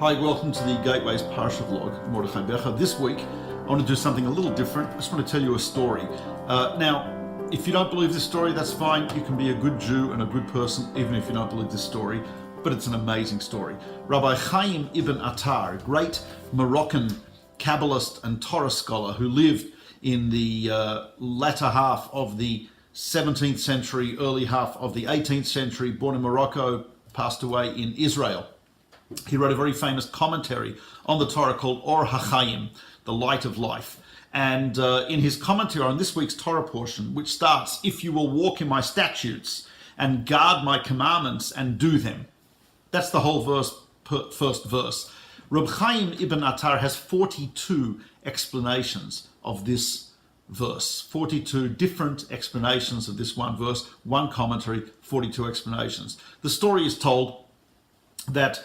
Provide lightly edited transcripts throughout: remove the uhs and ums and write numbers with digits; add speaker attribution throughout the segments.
Speaker 1: Hi, welcome to the Gateway's Parsha vlog, Mordechai Becher. This week, I want to do something a little different. I just want to tell you a story. Now, if you don't believe this story, that's fine. You can be a good Jew and a good person, even if you don't believe this story. But it's an amazing story. Rabbi Chaim ibn Attar, great Moroccan Kabbalist and Torah scholar who lived in the latter half of the 17th century, early half of the 18th century, born in Morocco, passed away in Israel. He wrote a very famous commentary on the Torah called Ohr HaChaim, the light of life. And in his commentary on this week's Torah portion, which starts, "If you will walk in my statutes and guard my commandments and do them." That's the whole first verse. Rabbi Chaim ibn Attar has 42 explanations of this verse. 42 different explanations of this one verse, one commentary, 42 explanations. The story is told that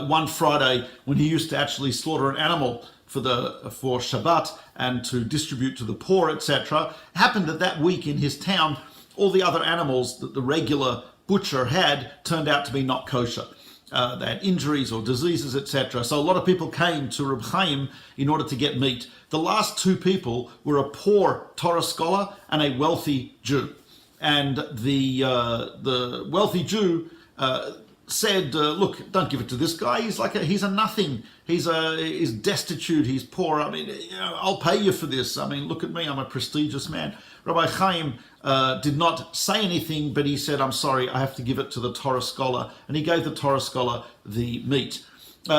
Speaker 1: one Friday, when he used to actually slaughter an animal for Shabbat and to distribute to the poor, etc., happened that week in his town, all the other animals that the regular butcher had turned out to be not kosher. They had injuries or diseases, etc. So a lot of people came to Reb Chaim in order to get meat. The last two people were a poor Torah scholar and a wealthy Jew. And the wealthy Jew said, "Look, don't give it to this guy. He's a nothing. He's destitute. He's poor. I mean, I'll pay you for this. I mean, look at me. I'm a prestigious man." Rabbi Chaim did not say anything, but he said, "I'm sorry. I have to give it to the Torah scholar," and he gave the Torah scholar the meat.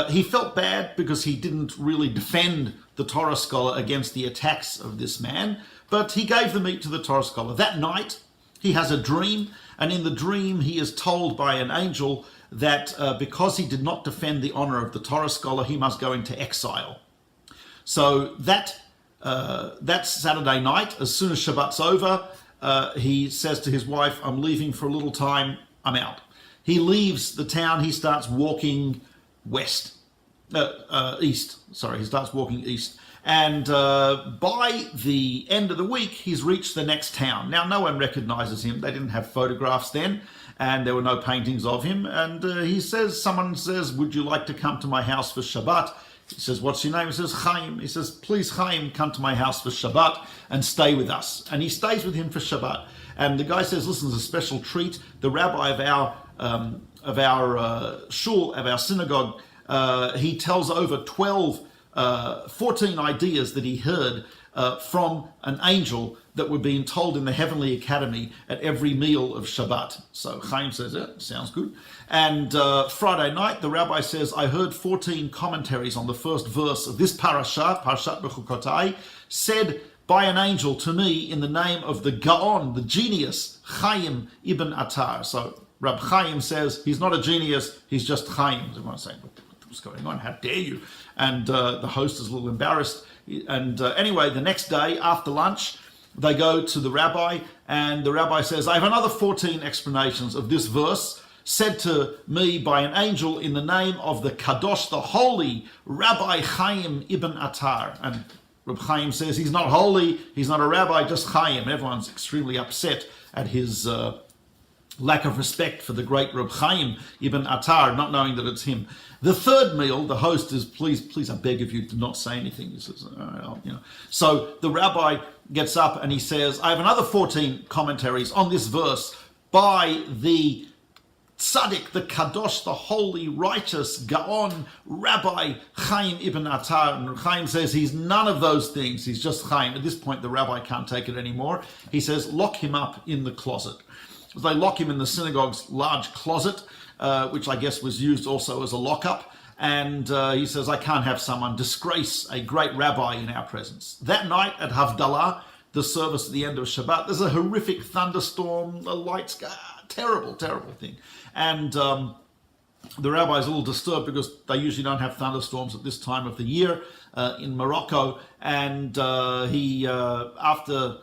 Speaker 1: He felt bad because he didn't really defend the Torah scholar against the attacks of this man, but he gave the meat to the Torah scholar. That night, he has a dream, and in the dream, he is told by an angel that because he did not defend the honor of the Torah scholar, he must go into exile. So that Saturday night, as soon as Shabbat's over, he says to his wife, "I'm leaving for a little time, I'm out." He leaves the town, he starts walking east. He starts walking east. And by the end of the week, he's reached the next town. Now, no one recognizes him. They didn't have photographs then, and there were no paintings of him. And someone says, "Would you like to come to my house for Shabbat?" He says, "What's your name?" He says, "Chaim." He says, "Please, Chaim, come to my house for Shabbat and stay with us." And he stays with him for Shabbat. And the guy says, "Listen, there's a special treat. The rabbi of our shul, of our synagogue, he tells over 14 ideas that he heard from an angel that were being told in the Heavenly Academy at every meal of Shabbat." So Chaim says, "Sounds good." And Friday night, the rabbi says, "I heard 14 commentaries on the first verse of this Parshat Bechukotai, said by an angel to me in the name of the Gaon, the genius, Chaim ibn Attar." So Rab Chaim says, he's not a genius, he's just Chaim. Everyone's saying, "What's going on? How dare you?" And the host is a little embarrassed. And anyway, the next day after lunch, they go to the rabbi, and the rabbi says, "I have another 14 explanations of this verse said to me by an angel in the name of the Kadosh, the holy Rabbi Chaim ibn Attar." And Reb Chaim says he's not holy, he's not a rabbi, just Chaim. Everyone's extremely upset at his lack of respect for the great Reb Chaim ibn Attar, not knowing that it's him. The third meal, the host is, please, I beg of you, do not say anything. He says, "All right, So the rabbi gets up and he says, "I have another 14 commentaries on this verse by the Tzaddik, the Kadosh, the holy, righteous, Gaon, Rabbi Chaim ibn Attar." And Chaim says he's none of those things. He's just Chaim. At this point, the rabbi can't take it anymore. He says, "Lock him up in the closet." They lock him in the synagogue's large closet, which I guess was used also as a lockup. And he says, "I can't have someone disgrace a great rabbi in our presence." That night at Havdalah, the service at the end of Shabbat, there's a horrific thunderstorm, the lights go, terrible thing. And the rabbi is a little disturbed because they usually don't have thunderstorms at this time of the year in Morocco. And after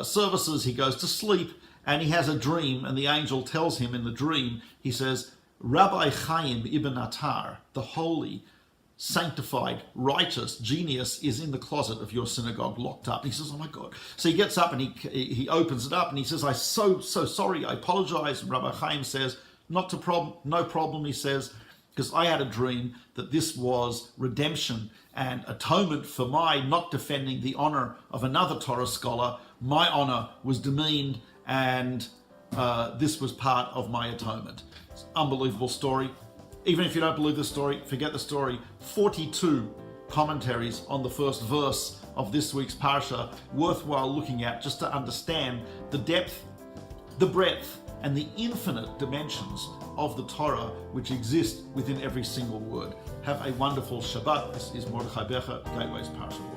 Speaker 1: services, he goes to sleep. And he has a dream, and the angel tells him in the dream, he says, "Rabbi Chaim ibn Attar, the holy, sanctified, righteous genius, is in the closet of your synagogue, locked up." And he says, "Oh my God." So he gets up and he opens it up and he says, "I'm so sorry, I apologize." And Rabbi Chaim says, no problem, he says, because I had a dream that this was redemption and atonement for my not defending the honor of another Torah scholar. My honor was demeaned, and this was part of my atonement. It's an unbelievable story. Even if you don't believe the story, forget the story. 42 commentaries on the first verse of this week's Parsha, worthwhile looking at just to understand the depth, the breadth, and the infinite dimensions of the Torah which exist within every single word. Have a wonderful Shabbat. This is Mordechai Becher, Gateway's Parsha.